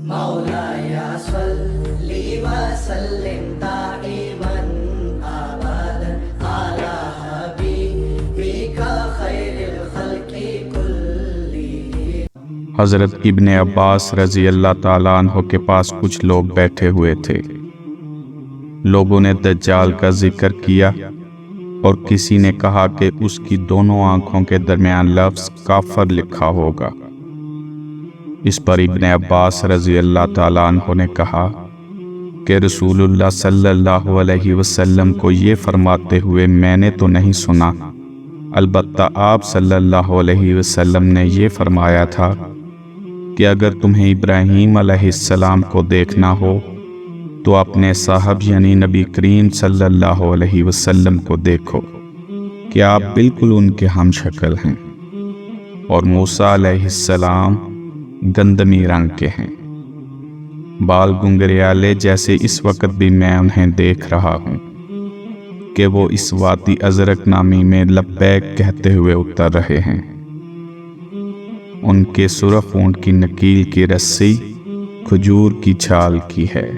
مولاي صل وسلم دائما ابدا على حبيبك خير الخلق كلهم۔ حضرت ابن عباس رضی اللہ تعالیٰ عنہ کے پاس کچھ لوگ بیٹھے ہوئے تھے۔ لوگوں نے دجال کا ذکر کیا اور کسی نے کہا کہ اس کی دونوں آنکھوں کے درمیان لفظ کافر لکھا ہوگا۔ اس پر ابن عباس رضی اللہ تعالیٰ عنہ نے کہا کہ رسول اللہ صلی اللہ علیہ وسلم کو یہ فرماتے ہوئے میں نے تو نہیں سنا، البتہ آپ صلی اللہ علیہ وسلم نے یہ فرمایا تھا کہ اگر تمہیں ابراہیم علیہ السلام کو دیکھنا ہو تو اپنے صاحب یعنی نبی کریم صلی اللہ علیہ وسلم کو دیکھو کہ آپ بالکل ان کے ہم شکل ہیں، اور موسیٰ علیہ السلام گندمی رنگ کے ہیں، بال گنگریالے جیسے اس وقت بھی میں انہیں دیکھ رہا ہوں کہ وہ اس وادی ازرق نامی میں لبیک کہتے ہوئے اتر رہے ہیں۔ ان کے سرخ اونٹ کی نکیل کی رسی کھجور کی چھال کی ہے۔